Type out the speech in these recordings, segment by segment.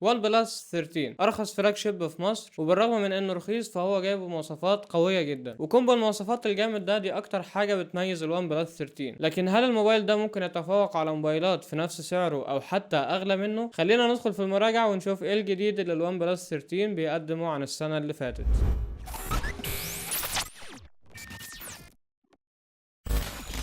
وان بلس 13 ارخص فلاج شيب في مصر، وبالرغم من انه رخيص فهو جايب مواصفات قويه جدا، وكومبو المواصفات الجامد ده دي اكتر حاجه بتميز الوان بلس 13. لكن هل الموبايل ده ممكن يتفوق على موبايلات في نفس سعره او حتى اغلى منه؟ خلينا ندخل في المراجعه ونشوف ايه الجديد اللي الوان بلس 13 بيقدمه عن السنه اللي فاتت.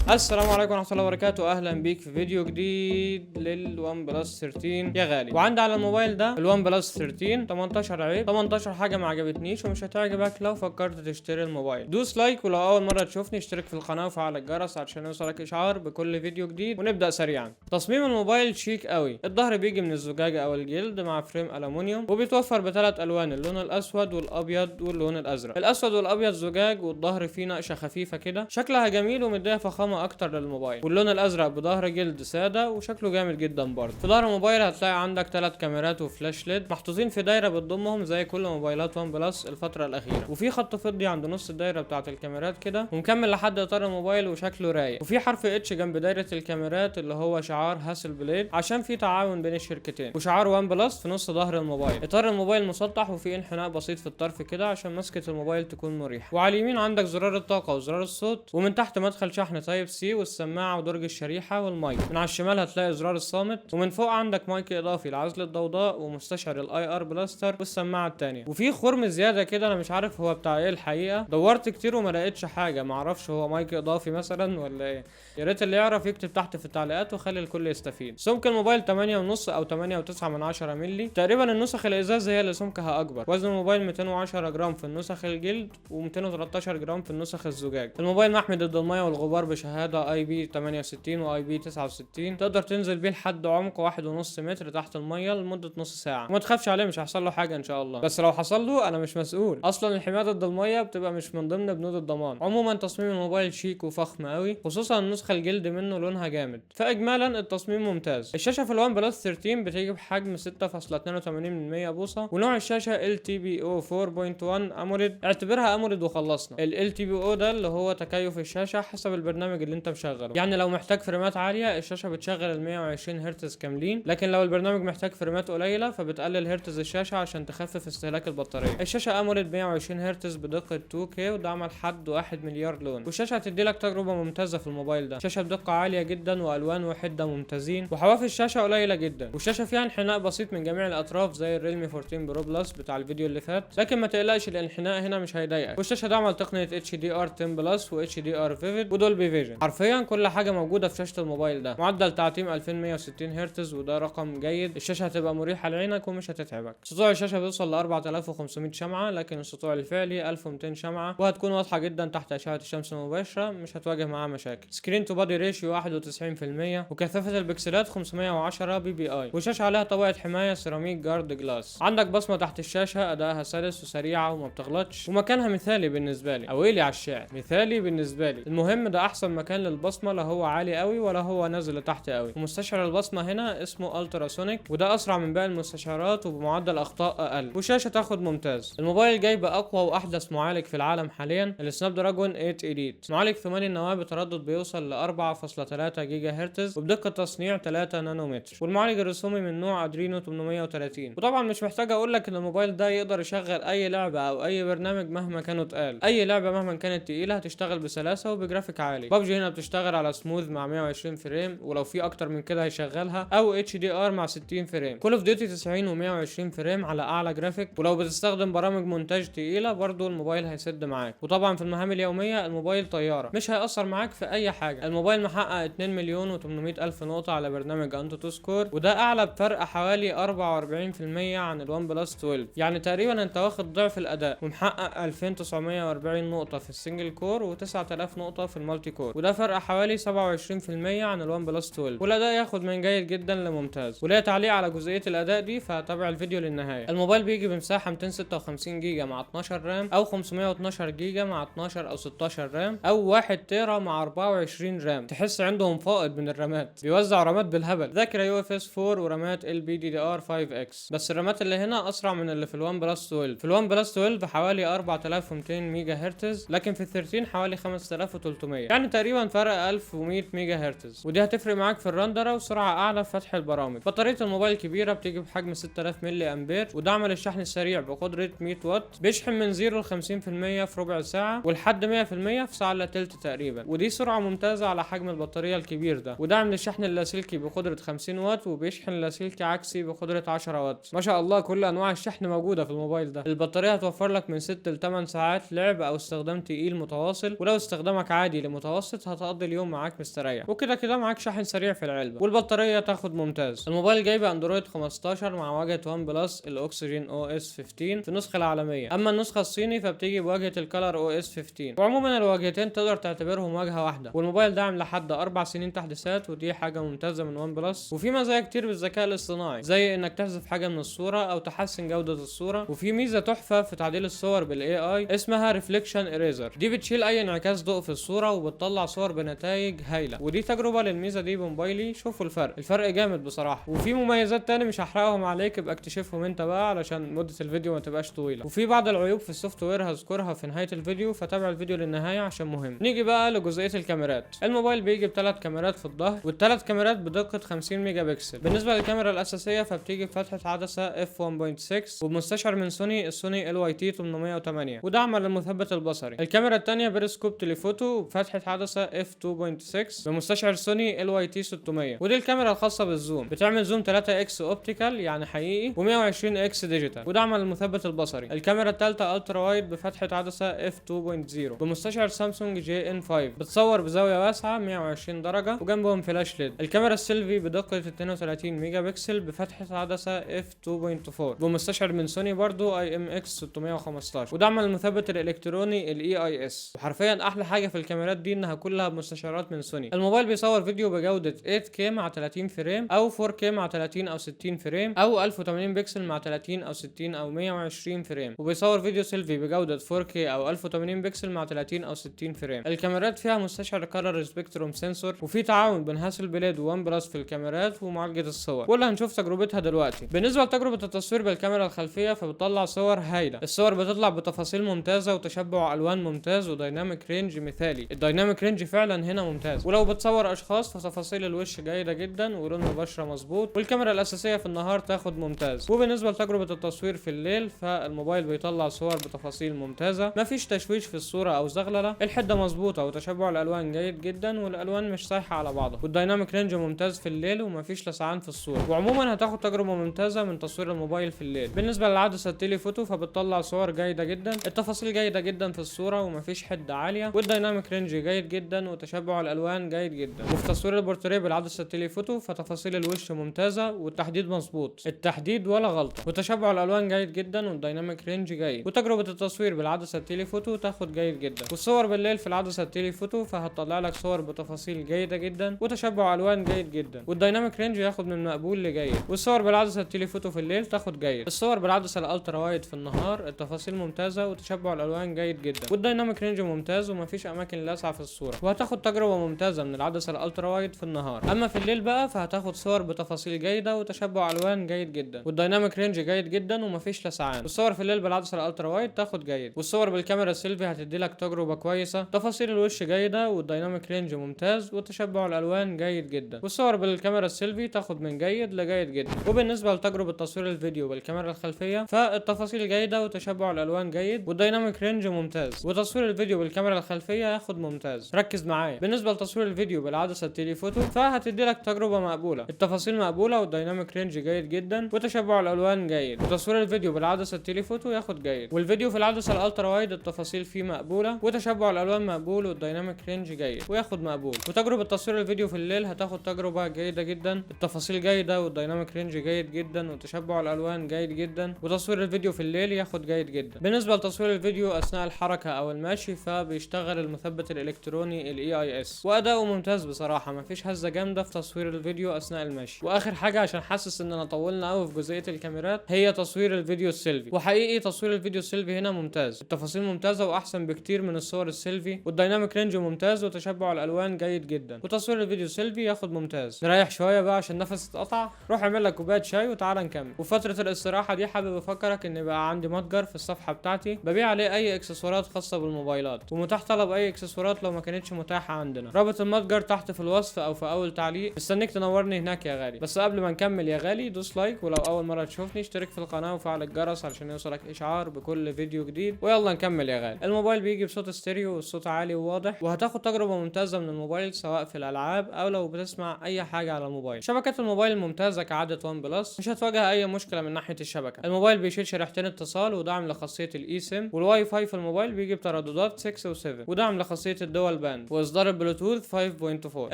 السلام عليكم ورحمة الله وبركاته، أهلا بيك في فيديو جديد للون بلس 13 يا غالي. وعندي على الموبايل ده الون بلس 13 18 عيب، 18 حاجة ما عجبتنيش ومش هتعجبك لو فكرت تشتري الموبايل. دوس لايك، ولو أول مرة تشوفني اشترك في القناة وفعل الجرس عشان يوصلك إشعار بكل فيديو جديد. ونبدأ سريعا. تصميم الموبايل شيك قوي، الظهر بيجي من الزجاجة أو الجلد مع فريم ألمونيوم، وبيتوفر بثلاث ألوان، اللون الأسود والأبيض واللون الأزرق. الأسود والأبيض زجاج، والظهر فيه نقشة خفيفة كده، شكلها جميل ومديها فخامة اكتر للموبايل. واللون الازرق بظهر جلد ساده وشكله جامد جدا برضه. في ظهر الموبايل هتلاقي عندك 3 كاميرات وفلاش ليد محطوطين في دايره بتضمهم زي كل موبايلات وان بلس الفتره الاخيره، وفي خط فضي عند نص الدايره بتاعه الكاميرات كده ومكمل لحد اطار الموبايل وشكله رايق. وفي حرف اتش جنب دايره الكاميرات اللي هو شعار هاسل بليد عشان في تعاون بين الشركتين، وشعار وان بلس في نص ظهر الموبايل. اطار الموبايل مسطح وفي انحناء بسيط في الطرف كده عشان مسكه الموبايل تكون مريحه. وعلى اليمين عندك زرار الطاقه وزرار الصوت، ومن تحت مدخل شحن تايب سي والسماعه ودرج الشريحه والمايك. من على الشمال هتلاقي زرار الصامت، ومن فوق عندك مايك اضافي لعزل الضوضاء ومستشعر الاي ار بلاستر والسماعه التانية. وفي خرم زياده كده انا مش عارف هو بتاع ايه الحقيقه، دورت كتير وما لقيتش حاجه، معرفش هو مايك اضافي مثلا ولا ايه. يا ريت اللي يعرف يكتب تحت في التعليقات وخلي الكل يستفيد. سمك الموبايل 8.5 او 8.9 مللي تقريبا. النسخ الازاز هي اللي سمكها اكبر. وزن الموبايل 210 جرام في النسخ الجلد و213 جرام في النسخ الزجاج. الموبايل محمي ضد الميه والغبار بشهاده اي بي 68 واي بي 69، تقدر تنزل بيه لحد عمق 1.5 متر تحت الميه لمده نص ساعه، وما تخافش عليه مش هيحصل له حاجه ان شاء الله. بس لو حصل له انا مش مسؤول، اصلا الحمايه ضد الميه بتبقى مش من ضمن بنود الضمان. عموما تصميم الموبايل شيك وفخم قوي، خصوصا النسخه الجلد منه لونها جامد. فاجمالا التصميم ممتاز. الشاشه في الوان بلس 13 بتيجي بحجم 6.82 بوصه، ونوع الشاشه ال تي بي او 4.1 اموليد. اعتبرها اموليد وخلصنا. ال تي بي او ده اللي هو تكيف الشاشه حسب البرنامج اللي انت مشغله. يعني لو محتاج فريمات عاليه الشاشه بتشغل ال 120 هرتز كاملين، لكن لو البرنامج محتاج فريمات قليله فبتقلل هرتز الشاشه عشان تخفف استهلاك البطاريه. الشاشه اموليد 120 هرتز بدقه 2K ودعم لحد 1 مليار لون، والشاشه هتدي لك تجربه ممتازه في الموبايل ده. شاشه بدقه عاليه جدا والوان وحده ممتازين، وحواف الشاشه قليله جدا، والشاشه فيها انحناء بسيط من جميع الاطراف زي الريلمي 14 برو بلس بتاع الفيديو اللي فات، لكن ما تقلقش الانحناء هنا مش هيضايقك. والشاشه دعم تقنيه اتش دي ار 10 بلس و اتش دي ار فيفيد ودولبي فيجن. حرفيا كل حاجه موجوده في شاشه الموبايل ده. معدل تعتيم 2160 هرتز وده رقم جيد. الشاشه هتبقى مريحه لعينك ومش هتتعبك. سطوع الشاشه بيوصل ل 4500 شمعه، لكن السطوع الفعلي 1200 شمعه، وهتكون واضحه جدا تحت اشعه الشمس المباشره، مش هتواجه معاها مشاكل. سكرين تو بادي ريشيو 91%، وكثافه البكسلات 510 بي بي اي، والشاشه عليها طبقه حمايه سيراميك جارد جلاس. عندك بصمه تحت الشاشه ادائها سلس وسريعه وما بتغلطش، ومكانها مثالي بالنسبه لي، او ويلي على الشعر مثالي بالنسبه لي. المهم ده احسن مكان للبصمه، لا هو عالي قوي ولا هو نازل لتحت قوي. ومستشعر البصمه هنا اسمه التراسونيك، وده اسرع من باقي المستشعرات وبمعدل اخطاء اقل، وشاشه تاخد ممتاز. الموبايل جاي باقوى واحدث معالج في العالم حاليا، السناب دراجون 8 اليت، معالج 8 نواه بتردد بيوصل ل 4.3 جيجا هرتز وبدقه تصنيع 3 نانومتر، والمعالج الرسومي من نوع ادرينو 830. وطبعا مش محتاج اقول لك ان الموبايل ده يقدر يشغل اي لعبه او اي برنامج مهما كانوا تقال. اي لعبه مهما كانت تقيله هتشتغل بسلاسه وبجرافيك عالي. ببجي هنا بتشتغل على سموث مع 120 فريم، ولو في اكتر من كده هيشغلها، او اتش دي ار مع 60 فريم. كول اوف ديوتي 90 و120 فريم على اعلى جرافيك، ولو بتستخدم برامج مونتاج تقيله برضو الموبايل هيسد معاك. وطبعا في المهام اليوميه الموبايل طياره، مش هيأثر معاك في اي حاجه. الموبايل محقق 2 مليون و800 الف نقطه على برنامج انتو سكور، وده اعلى بفرق حوالي 44% عن الوان بلس 12. يعني تقريبا انت واخد ضعف الاداء، ومحقق 2940 نقطه في السنجل كور و9000 نقطه في المالتي كور، وده فرق حوالي 27% عن الوان بلس 12. والاداء ياخد من جيد جدا لممتاز. وليا تعليق على جزئيه الاداء دي فتابع الفيديو للنهايه. الموبايل بيجي بمساحه 256 جيجا مع 12 رام، او 512 جيجا مع 12 او 16 رام، او 1 تيرا مع 24 رام. تحس عندهم فائض من الرامات، بيوزعوا رامات بالهبل. ذاكره يو اف اس 4 ورامات ال بي دي دي ار 5 اكس، بس الرامات اللي هنا اسرع من اللي في الوان بلس 12. في الوان بلس 12 حوالي 4200 ميجا هرتز، لكن في ال 13 حوالي 5300، يعني تقريبا تقريبا فرق 1100 ميجا هرتز، ودي هتفرق معاك في الرندره وسرعه اعلى في فتح البرامج. بطاريه الموبايل كبيره بتيجي بحجم 6000 ملي امبير، ودعم للشحن السريع بقدره 100 واط، بيشحن من 0 ل 50% في ربع ساعه ولحد 100% في ساعه الا تلت تقريبا، ودي سرعه ممتازه على حجم البطاريه الكبير ده. ودعم للشحن اللاسلكي بقدره 50 واط، وبيشحن لاسلكي عكسي بقدره 10 واط. ما شاء الله كل انواع الشحن موجوده في الموبايل ده. البطاريه هتوفر لك من 6 ل 8 ساعات لعب او استخدام تقيل متواصل، ولو استخدامك عادي لمتوسط هتقضي اليوم معاك مستريح، وكده كده معاك شحن سريع في العلبه، والبطاريه تاخد ممتاز. الموبايل جايب اندرويد 15 مع واجهه وان بلس الاكسجين او اس 15 في النسخه العالميه، اما النسخه الصيني فبتيجي بواجهه الكالر او اس 15. وعموما الواجهتين تقدر تعتبرهم واجهه واحده، والموبايل داعم لحد 4 سنين تحديثات، ودي حاجه ممتازه من وان بلس. وفي مزايا كتير بالذكاء الاصطناعي، زي انك تحذف حاجه من الصوره او تحسن جوده الصوره، وفي ميزه تحفه في تعديل الصور بالاي اي اسمها ريفليكشن اريزر، دي بتشيل اي انعكاس ضوء في الصوره وبتطلع صور بنتائج هايله، ودي تجربه للميزه دي بموبايلي. شوفوا الفرق جامد بصراحه. وفي مميزات تاني مش هحرقهم عليك، ابقى اكتشفهم انت بقى علشان مده الفيديو ما تبقاش طويله. وفي بعض العيوب في السوفت وير هذكرها في نهايه الفيديو، فتابع الفيديو للنهايه عشان مهم. نيجي بقى لجزئيه الكاميرات. الموبايل بيجي بثلاث كاميرات في الظهر، والثلاث كاميرات بدقه 50 ميجا بكسل. بالنسبه للكاميرا الاساسيه فبتيجي بفتحه عدسه اف 1.6 وبمستشعر من السوني ال واي تي 808، ودعم للمثبت البصري. الكاميرا الثانيه بيرسكوب تليفوتو بفتحه عدسه اف 2.6 بمستشعر سوني ال واي تي 600، ودي الكاميرا الخاصه بالزوم، بتعمل زوم 3 اكس اوبتيكال يعني حقيقي و120 اكس ديجيتال، ودعم للمثبت البصري. الكاميرا الثالثه الترا وايد بفتحه عدسه اف 2.0 بمستشعر سامسونج جي ان 5، بتصور بزاويه واسعه 120 درجه وجنبهم فلاش ليد. الكاميرا السيلفي بدقه 32 ميجا بكسل بفتحه عدسه اف 2.4 بمستشعر من سوني برضو اي ام اكس 615، ودعم المثبت الالكتروني الاي اي اس. وحرفيا احلى حاجه في الكاميرات دي انها كلها بمستشعرات من سوني. الموبايل بيصور فيديو بجوده 8K مع 30 فريم او 4K مع 30 او 60 فريم او 1080 بكسل مع 30 او 60 او 120 فريم، وبيصور فيديو سيلفي بجوده 4K او 1080 بكسل مع 30 او 60 فريم. الكاميرات فيها مستشعر كلر سبيكتروم سنسور، وفي تعاون بين هاسلبلاد وون بلس في الكاميرات ومعالجه الصور، واللي هنشوف تجربتها دلوقتي. بالنسبه لتجربه التصوير بالكاميرا الخلفيه فبتطلع صور هايله. الصور بتطلع بتفاصيل ممتازه وتشبع الوان ممتاز وديناميك رينج مثالي. الديناميك رينج فعلا هنا ممتاز. ولو بتصور اشخاص فتفاصيل الوش جيده جدا ولون البشره مظبوط. والكاميرا الاساسيه في النهار تاخد ممتاز. وبالنسبه لتجربه التصوير في الليل فالموبايل بيطلع صور بتفاصيل ممتازه، مفيش تشويش في الصوره او زغلله، الحده مظبوطه وتشبع الالوان جيد جدا، والالوان مش سايحه على بعضها، والديناميك رينج ممتاز في الليل ومفيش لسعان في الصوره. وعموما هتاخد تجربه ممتازه من تصوير الموبايل في الليل. بالنسبه للعدسه التليفوتو فبتطلع صور جيده جدا، التفاصيل جيده جدا في الصوره ومفيش حده عاليه، والديناميك رينج جيد جدا وتشبع الالوان جيد جدا. وفي تصوير البورتريه بالعدسه التليفوتو فتفاصيل الوش ممتازه والتحديد مظبوط، التحديد ولا غلطه، وتشبع الالوان جيد جدا والديناميك رينج جيد. وتجربه التصوير بالعدسه التليفوتو تاخد جيد جدا. والصور بالليل في العدسه التليفوتو فهتطلع لك صور بتفاصيل جيده جدا وتشبع الوان جيد جدا، والديناميك رينج ياخد من مقبول لجيد. والصور بالعدسه التليفوتو في الليل تاخد جيد. الصور بالعدسه الالترا وايد في النهار التفاصيل ممتازه وتشبع الالوان جيد جدا، والديناميك رينج ممتاز ومفيش اماكن لاسعه في الصوره. وهتاخد تجربه ممتازه من العدسه الالترا وايد في النهار. اما في الليل بقى فهتاخد صور بتفاصيل جيده وتشبع الوان جيد جدا، والديناميك رينج جيد جدا ومفيش لسعان. والصور في الليل بالعدسه الالترا وايد تاخد جيد. والصور بالكاميرا السيلفي هتدي لك تجربه كويسه، تفاصيل الوش جيده والديناميك رينج ممتاز وتشبع الالوان جيد جدا. والصور بالكاميرا السيلفي تاخد من جيد لجيد جدا. وبالنسبه لتجربه تصوير الفيديو بالكاميرا الخلفيه فالتفاصيل جيده وتشبع الالوان جيد والديناميك رينج ممتاز. وتصوير الفيديو بالكاميرا الخلفيه ياخد ممتاز. ركز معايا. بالنسبه لتصوير الفيديو بالعدسه التليفوتو فهتدي لك تجربه مقبوله، التفاصيل مقبوله والديناميك رينج جيد جدا وتشبع الالوان جيد. وتصوير الفيديو بالعدسه التليفوتو ياخد جيد. والفيديو في العدسه الالترا وايد التفاصيل فيه مقبوله وتشبع الالوان مقبول والديناميك رينج جيد وياخد مقبول. وتجربه تصوير الفيديو في الليل هتاخد تجربه جيده جدا، التفاصيل جيده والديناميك رينج جيد جدا وتشبع الالوان جيد جدا. وتصوير الفيديو في الليل ياخد جيد جدا. بالنسبه لتصوير الفيديو اثناء الحركه او المشي فبيشتغل المثبت الالكتروني الاي اي اس، واداؤه ممتاز بصراحه، مفيش هزه جامده في تصوير الفيديو اثناء المشي. واخر حاجه عشان حاسس اننا طولنا قوي في جزئيه الكاميرات هي تصوير الفيديو السيلفي. وحقيقي تصوير الفيديو السيلفي هنا ممتاز، التفاصيل ممتازه واحسن بكتير من الصور السيلفي، والديناميك رينج ممتاز وتشبع الالوان جيد جدا. وتصوير الفيديو السيلفي ياخد ممتاز. نريح شويه بقى عشان نفسي اتقطع، روح اعمل لك كوبايه شاي وتعالى نكمل. وفتره الاستراحه دي حابب افكرك ان بقى عندي متجر في الصفحه بتاعتي ببيع عليه اي اكسسوارات خاصه بالموبايلات، ومتاح طلب اي اكسسوارات لو ما كانتش كانتش متاحه عندنا. رابط المتجر تحت في الوصف او في اول تعليق. مستنيك تنورني هناك يا غالي. بس قبل ما نكمل يا غالي دوس لايك، ولو اول مره تشوفني اشترك في القناه وفعل الجرس علشان يوصلك اشعار بكل فيديو جديد. ويلا نكمل يا غالي. الموبايل بيجي بصوت ستيريو والصوت عالي وواضح، وهتاخد تجربه ممتازه من الموبايل سواء في الالعاب او لو بتسمع اي حاجه على الموبايل. شبكه الموبايل ممتازه كعاده ون بلس، مش هتواجه اي مشكله من ناحيه الشبكه. الموبايل بيشيل شريحتين اتصال ودعم لخاصيه الاي سيم، والواي فاي في الموبايل بيجي بترددات 6 و7 ودعم لخاصيه الدول باند واصدار البلوتوث 5.4.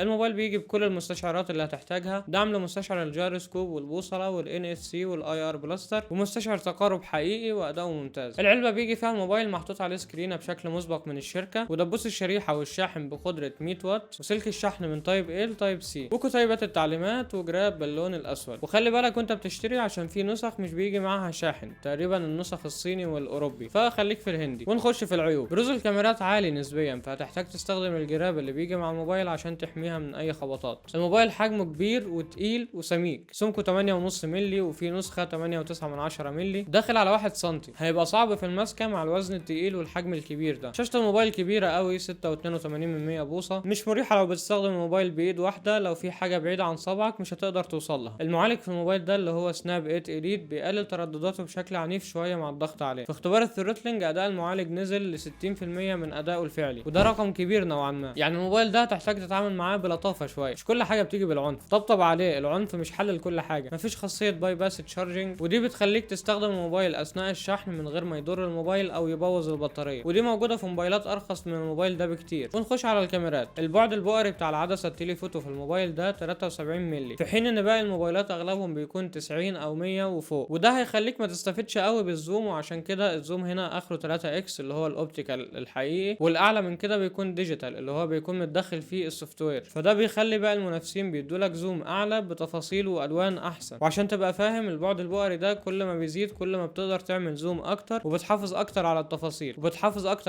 الموبايل بيجي بكل المستشعرات اللي هتحتاجها، دعم لمستشعر الجيروسكوب والبوصله والان اس سي والاي ار بلاستر ومستشعر تقارب حقيقي واداؤه ممتاز. العلبه بيجي فيها الموبايل محطوط عليه سكرينه بشكل مسبق من الشركه، ودبوس الشريحه والشاحن بقدره 100 واط، وسلك الشحن من تايب A لتايب C، وكتيبات التعليمات وجراب باللون الاسود. وخلي بالك وانت بتشتري عشان في نسخ مش بيجي معاها شاحن، تقريبا النسخ الصيني والاوروبي، فخليك في الهندي. ونخش في العيوب. بروز الكاميرات عالي نسبيا، فهتحتاج تستخدم الجراب اللي بيجي مع الموبايل عشان تحميها من اي خبطات. الموبايل حجمه كبير وتقيل وسميك، سمكه 8.5 مللي، وفي نسخه 8.9 مللي داخل على 1 سم. هيبقى صعب في المسكه مع الوزن التقيل والحجم الكبير ده. شاشه الموبايل كبيره قوي 6.82 بوصه، مش مريحه لو بتستخدم الموبايل بايد واحده، لو في حاجه بعيده عن صبعك مش هتقدر توصل لها. المعالج في الموبايل ده اللي هو سناب 8 اليت بيقلل تردداته بشكل عنيف شويه مع الضغط عليه. في اختبار الثروتلينج اداء المعالج نزل ل 60% من ادائه الفعلي، وده رقم كبير نوعا ما. يعني الموبايل ده هتحتاج تتعامل معاه بلطافه شويه، مش كل حاجه بتيجي بالعنف. طبطب عليه، العنف مش حل لكل حاجه. مفيش خاصيه باي باس تشارجنج، ودي بتخليك تستخدم الموبايل اثناء الشحن من غير ما يضر الموبايل او يبوظ البطاريه، ودي موجوده في موبايلات ارخص من الموبايل ده بكتير. ونخش على الكاميرات. البعد البؤري بتاع العدسه التليفوتو في الموبايل ده 73 مللي، في حين ان باقي الموبايلات اغلبهم بيكون 90 او 100 وفوق، وده هيخليك ما تستفدش قوي بالزوم، وعشان كده الزوم هنا اخره 3 اكس اللي هو الاوبتيكال الحقيقي، والاعلى من كده بيكون ديجيتال اللي هو بيكون متدخل فيه السوفت وير، فده بيخلي بقى المنافسين بيدولك زوم اعلى بتفاصيل والوان احسن. وعشان تبقى فاهم البعد البؤري ده كل ما بيزيد كل ما بتقدر تعمل زوم اكتر، وبتحافظ اكتر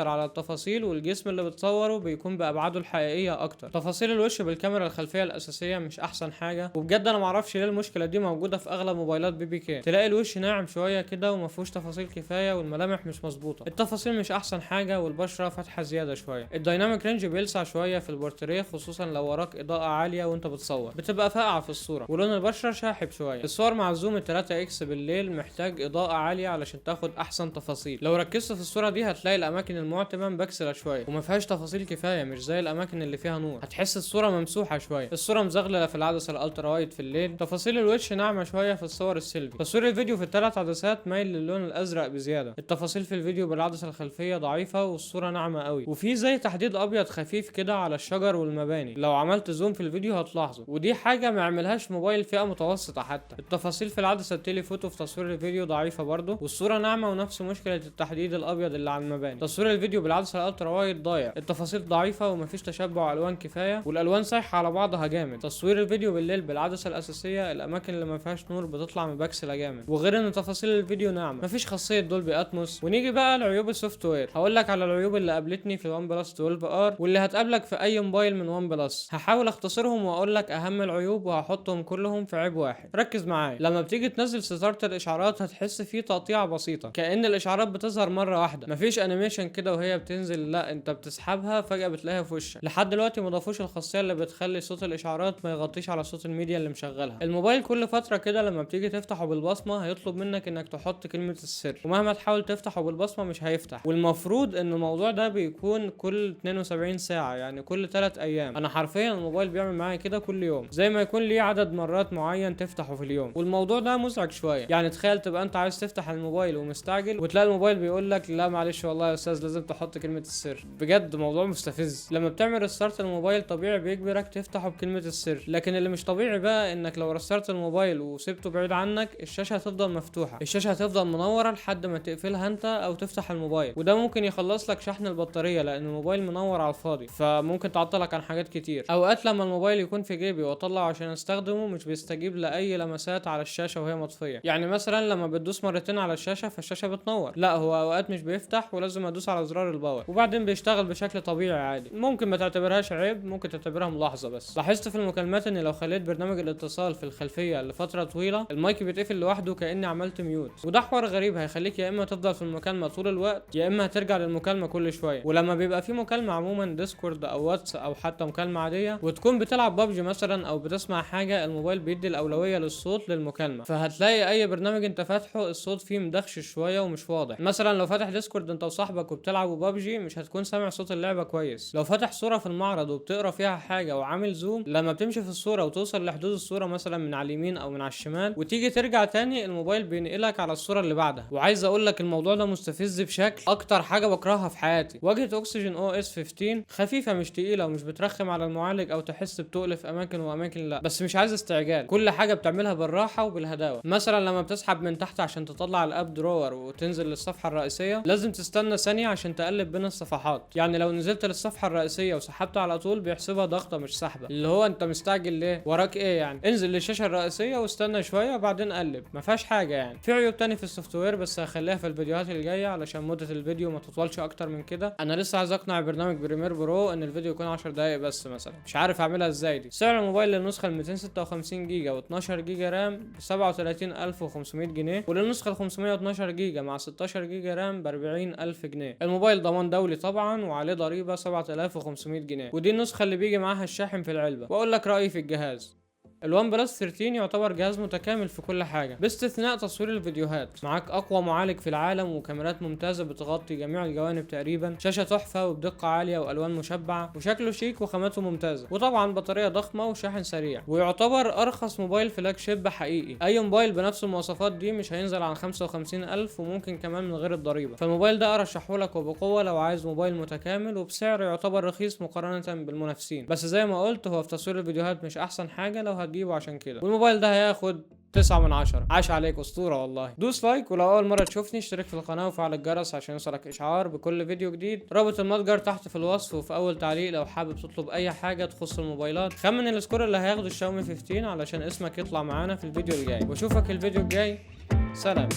على التفاصيل والجسم اللي بتصوره بيكون بابعاده الحقيقيه اكتر. تفاصيل الوش بالكاميرا الخلفيه الاساسيه مش احسن حاجه، وبجد انا معرفش ليه المشكله دي موجوده في اغلب موبايلات بي كي. تلاقي الوش ناعم شويه كده وما فيهوش تفاصيل كفايه، والملامح مش مظبوطه، التفاصيل مش احسن حاجه، والبشره فاتحه زياده شويه. الدايناميك رينج بيلسع شويه في البورتريه، خصوصا لو وراك اضاءه عاليه وانت بتصور بتبقى فاقعه في الصوره، ولون البشره شاحب شويه. الصور مع الزوم 3 اكس بالليل محتاج اضاءه عاليه علشان تاخد احسن تفاصيل. لو ركزت في الصوره دي هتلاقي الاماكن المعتمه مبكسله شويه وما فيهاش تفاصيل كفايه، مش زي الاماكن اللي فيها نور، هتحس الصوره ممسوحه شويه. الصوره مزغلله في العدسه الالترا وايد في الليل. تفاصيل الوش ناعمه شويه في الصور السيلفي. تصوير الفيديو في الثلاث عدسات مايل للون الازرق بزياده. التفاصيل في الفيديو بالعدسه الخلفيه ضعيفه والصوره ناعمه قوي، وفي زي تحديد ابيض خفيف كده على الشجر والمباني، لو عملت زوم في الفيديو هتلاحظه، ودي حاجه ما يعملهاش موبايل فئه متوسطه حتى. التفاصيل في العدسه التليفوتو في تصوير الفيديو ضعيفه برضه، والصوره ناعمه ونفس مشكله التحديد الابيض اللي على المباني. تصوير الفيديو بالعدسه الالترا وايد ضايع، التفاصيل ضعيفه ومفيش تشبع الوان كفايه، والالوان سايحه على بعضها جامد. تصوير الفيديو بالليل بالعدسه الاساسيه الاماكن اللي ما فيهاش نور بتطلع مبكسله جامد، وغير ان تفاصيل الفيديو ناعمه، مفيش خاصيه دولبي اتموس. ونيجي بقى لعيوب السوفت وير. هقول لك على العيوب اللي قابلتني في الون بلس 12 ار واللي هتقابلك في اي موبايل من ون بلس. هحاول اختصرهم واقول لك اهم العيوب، وهحطهم كلهم في عيب واحد. ركز معايا. لما بتيجي تنزل ستارة الاشعارات هتحس فيه تقطيعه بسيطه، كأن الاشعارات بتظهر مره واحده، مفيش انيميشن كده وهي بتنزل، لا انت بتسحبها فجاه بتلاقيها في وشك. لحد دلوقتي ما ضافوش الخاصيه اللي بتخلي صوت الاشعارات ما يغطيش على صوت الميديا اللي مشغلها. الموبايل كل فتره كده لما بتيجي تفتحه بالبصمه هيطلب منك انك تحط كلمه السر، ومهما تحاول تفتحه بالبصمه مش هيفتح. والمفروض ان الموضوع ده بيكون كل 72 ساعه، يعني كل 3 ايام. انا حرفيا الموبايل بيعمل معايا كده كل يوم، زي ما يكون ليه عدد مرات معين تفتحه في اليوم، والموضوع ده مزعج شويه. يعني تخيل تبقى انت عايز تفتح الموبايل ومستعجل، وتلاقي الموبايل بيقول لك لا معلش والله يا استاذ لازم تحط كلمه السر. بجد موضوع مستفز. لما بتعمل ريستارت الموبايل طبيعي بيجبرك تفتحه بكلمه السر، لكن اللي مش طبيعي بقى انك لو ريستارت الموبايل وسبته بعيد عنك الشاشه هتفضل مفتوحه، الشاشه هتفضل منوره لحد ما تقفلها انت او تفتح الموبايل، وده ممكن يخلص لك شحن البطاريه لان الموبايل منور على الفاضي، فممكن تعطلك عن حاجات كتير. اوقات لما الموبايل يكون في جيبي واطلعه عشان استخدمه مش بيستجيب لاي لمسات على الشاشه وهي مطفيه. يعني مثلا لما بتدوس مرتين على الشاشه فالشاشه بتنور، لا هو اوقات مش بيفتح ولازم ادوس على زرار الباور وبعدين بيشتغل بشكل طبيعي عادي. ممكن ما تعتبرهاش عيب، ممكن تعتبرها ملاحظه بس. لاحظت في المكالمات ان لو خليت برنامج الاتصال في الخلفيه لفتره طويله المايك بيتقفل لوحده كاني عملت ميوت، وده حوار غريب هيخليك يا اما تفضل في المكالمه طول الوقت يا اما هترجع للمكالمه كل شويه. ولما بيبقى في مكالمه عموما عموما ديسكورد او واتس او حتى مكالمه عاديه، وتكون بتلعب ببجي مثلا او بتسمع حاجه، الموبايل بيدي الاولويه للصوت للمكالمه، فهتلاقي اي برنامج انت فاتحه الصوت فيه مدخش شويه ومش واضح. مثلا لو فاتح ديسكورد انت وصاحبك وبتلعبوا ببجي مش هتكون سامع صوت اللعبه كويس. لو فاتح صوره في المعرض وبتقرا فيها حاجه وعامل زوم، لما بتمشي في الصوره وتوصل لحدود الصوره مثلا من على اليمين او من على الشمال وتيجي ترجع تاني، الموبايل بينقلك على الصوره اللي بعدها. وعايز اقول لك الموضوع ده مستفز بشكل، اكتر حاجه بكرهها في حياتي. واجهه اوكسجين او اس 15 خفيفه مش تقيله ومش بترخم على المعالج او تحس بتقل في اماكن واماكن، لا بس مش عايز استعجال، كل حاجه بتعملها بالراحه وبالهداوه. مثلا لما بتسحب من تحت عشان تطلع الاب درور وتنزل للصفحه الرئيسيه، لازم تستنى ثانيه عشان تقلب بين الصفحات. يعني لو نزلت للصفحه الرئيسيه وسحبت على طول بيحسبها ضغطه مش سحبه، اللي هو انت مستعجل ليه؟ وراك ايه يعني؟ انزل للشاشه الرئيسيه واستنى شويه وبعدين قلب، ما فيهاش حاجه يعني. في عيوب تاني في السوفت وير بس هخليها في الفيديوهات الجايه علشان مده الفيديو ما تطولش اكتر من كده. انا لسه عايز اقنع برنامج بريمير برو ان الفيديو يكون 10 دقايق بس مثلا، مش عارف اعملها ازاي دي. سعر الموبايل للنسخه ال 256 جيجا و12 جيجا رام ب 37500 جنيه، وللنسخه ال 512 جيجا مع 16 جيجا رام ب 40000 جنيه. الموبايل ضمان دولي طبعا وعليه ضريبه 7500 جنيه، ودي النسخه اللي بيجي معاها الشاحن في العلبه. واقول لك رايي في الجهاز. الوان بلس 13 يعتبر جهاز متكامل في كل حاجه باستثناء تصوير الفيديوهات. معاك اقوى معالج في العالم وكاميرات ممتازه بتغطي جميع الجوانب تقريبا، شاشه تحفه وبدقه عاليه والوان مشبعه وشكله شيك وخامته ممتازه، وطبعا بطاريه ضخمه وشاحن سريع. ويعتبر ارخص موبايل فلاج شيب حقيقي. اي موبايل بنفس المواصفات دي مش هينزل عن 55000 وممكن كمان من غير الضريبه. فالموبايل ده ارشحه لك وبقوه لو عايز موبايل متكامل وبسعر يعتبر رخيص مقارنه بالمنافسين. بس زي ما قلت هو في تصوير الفيديوهات مش احسن حاجه لو هتجيبه عشان كده. والموبايل ده هياخد 9 من 10. عاش عليك اسطوره والله. دوس لايك، ولو اول مره تشوفني اشترك في القناه وفعل الجرس عشان يوصلك اشعار بكل فيديو جديد. رابط المتجر تحت في الوصف وفي اول تعليق لو حابب تطلب اي حاجه تخص الموبايلات. خمن السكور اللي هياخده الشاومي 15 علشان اسمك يطلع معانا في الفيديو الجاي، واشوفك الفيديو الجاي. سلام.